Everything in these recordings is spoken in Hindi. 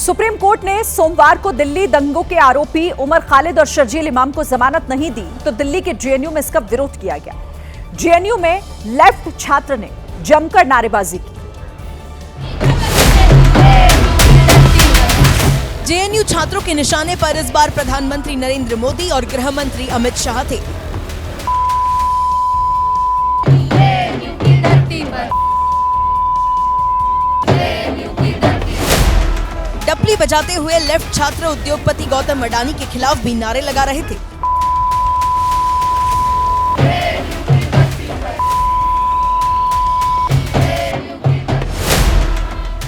सुप्रीम कोर्ट ने सोमवार को दिल्ली दंगों के आरोपी उमर खालिद और शर्जील इमाम को जमानत नहीं दी तो दिल्ली के जेएनयू में इसका विरोध किया गया। जेएनयू में लेफ्ट छात्र ने जमकर नारेबाजी की। जेएनयू छात्रों के निशाने पर इस बार प्रधानमंत्री नरेंद्र मोदी और गृह मंत्री अमित शाह थे। डपली बजाते हुए लेफ्ट छात्र उद्योगपति गौतम अडानी के खिलाफ भी नारे लगा रहे थे।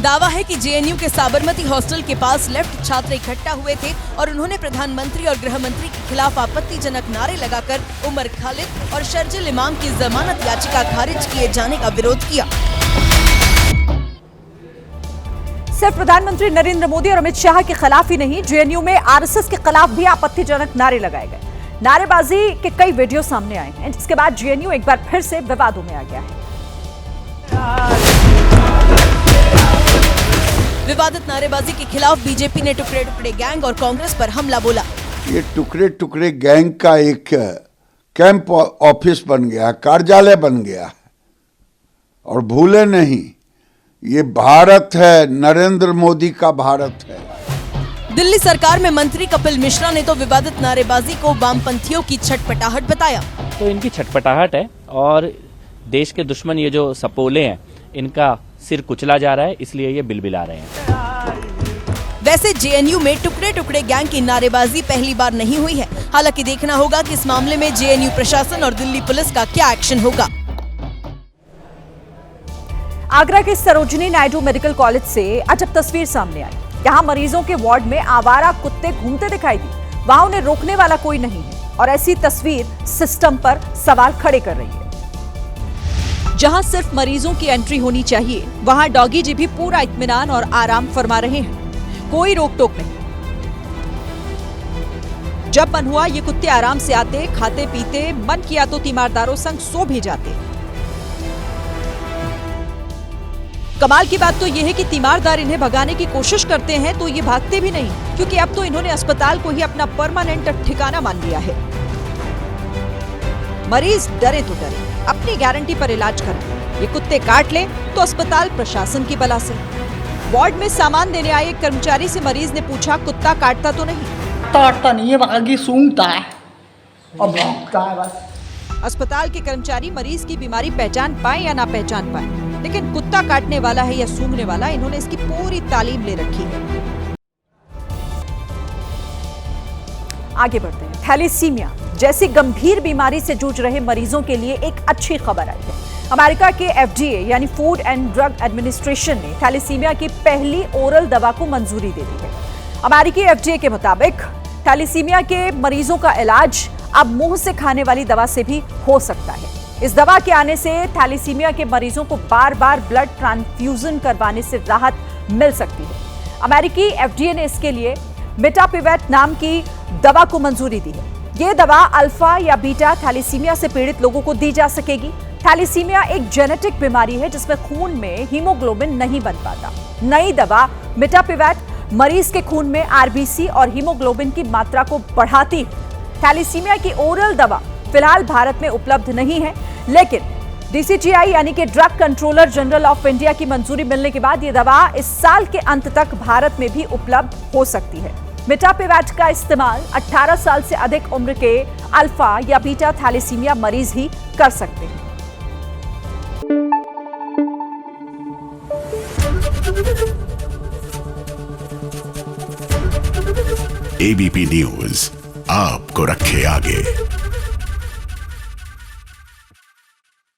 दावा है कि जेएनयू के साबरमती हॉस्टल के पास लेफ्ट छात्र इकट्ठा हुए थे और उन्होंने प्रधानमंत्री और गृह मंत्री के खिलाफ आपत्तिजनक नारे लगाकर उमर खालिद और शर्जील इमाम की जमानत याचिका खारिज किए जाने का विरोध किया। सिर्फ प्रधानमंत्री नरेंद्र मोदी और अमित शाह के खिलाफ ही नहीं, जेएनयू में आरएसएस के खिलाफ भी आपत्तिजनक नारे लगाए गए। नारेबाजी के कई वीडियो सामने आए हैं, जिसके बाद जेएनयू एक बार फिर से विवादों में आ गया है। विवादित नारेबाजी के खिलाफ बीजेपी ने टुकड़े टुकड़े गैंग और कांग्रेस पर हमला बोला। ये टुकड़े टुकड़े गैंग का एक कैंप ऑफिस बन गया, कार्यालय बन गया। और भूले नहीं, ये भारत है, नरेंद्र मोदी का भारत है। दिल्ली सरकार में मंत्री कपिल मिश्रा ने तो विवादित नारेबाजी को वामपंथियों की छटपटाहट बताया। तो इनकी छटपटाहट है और देश के दुश्मन ये जो सपोले हैं इनका सिर कुचला जा रहा है, इसलिए ये बिलबिला रहे हैं। वैसे जेएनयू में टुकड़े टुकड़े गैंग की नारेबाजी पहली बार नहीं हुई है। हालांकि देखना होगा कि इस मामले में जेएनयू प्रशासन और दिल्ली पुलिस का क्या एक्शन होगा। आगरा के सरोजिनी नायडू मेडिकल कॉलेज से अजब तस्वीर सामने आई। यहाँ मरीजों के वार्ड में आवारा कुत्ते घूमते दिखाई दी। वहां उन्हें रोकने वाला कोई नहीं है और ऐसी तस्वीर सिस्टम पर सवाल खड़े कर रही है। जहां सिर्फ मरीजों की एंट्री होनी चाहिए, वहां डॉगी जी भी पूरा इत्मीनान और आराम फरमा रहे हैं। कोई रोक टोक नहीं। जब मन हुआ ये कुत्ते आराम से आते, खाते पीते, मन किया तो तीमारदारों संग सो भी जाते। कमाल की बात तो यह है कि तीमारदार इन्हें भगाने की कोशिश करते हैं तो ये भागते भी नहीं, क्योंकि अब तो इन्होंने अस्पताल को ही अपना परमानेंट ठिकाना मान लिया है। मरीज डरे तो डरे, अपनी गारंटी पर इलाज करें। ये कुत्ते काट ले तो अस्पताल प्रशासन की बला से। वार्ड में सामान देने आए एक कर्मचारी से मरीज ने पूछा, कुत्ता काटता तो नहीं? काटता नहीं है, बाकी सूंघता है और भौंकता है बस। अस्पताल के कर्मचारी मरीज की बीमारी पहचान पाए या ना पहचान पाए, लेकिन कुत्ता काटने वाला है या सूंघने वाला, इन्होंने इसकी पूरी तालीम ले रखी है। आगे बढ़ते हैं। थैलेसीमिया जैसी गंभीर बीमारी से जूझ रहे मरीजों के लिए एक अच्छी खबर आई है। अमेरिका के FDA यानी फूड एंड ड्रग एडमिनिस्ट्रेशन ने थैलेसीमिया की पहली ओरल दवा को मंजूरी दे दी है। अमेरिकी FDA के मुताबिक थैलेसीमिया के मरीजों का इलाज अब मुंह से खाने वाली दवा से भी हो सकता है। इस दवा के आने से थैलेसीमिया के मरीजों को बार बार ब्लड ट्रांसफ्यूजन करवाने से राहत मिल सकती है। अमेरिकी FDA ने इसके लिए मिटापिवेट नाम की दवा को मंजूरी दी है। ये दवा अल्फा या बीटा थैलेसीमिया से पीड़ित लोगों को दी जा सकेगी। थैलेसीमिया एक जेनेटिक बीमारी है जिसमें खून में हीमोग्लोबिन नहीं बन पाता। नई दवा मिटापिवेट मरीज के खून में RBC और हीमोग्लोबिन की मात्रा को बढ़ाती है। थैलेसीमिया की ओरल दवा फिलहाल भारत में उपलब्ध नहीं है, लेकिन DCGI यानी कि drug controller general of India की मंजूरी मिलने के बाद यह दवा इस साल के अंत तक भारत में भी उपलब्ध हो सकती है। मिटापिवेट का इस्तेमाल 18 साल से अधिक उम्र के अल्फा या बीटा थैलेसीमिया मरीज ही कर सकते हैं। ABP न्यूज आपको रखे आगे।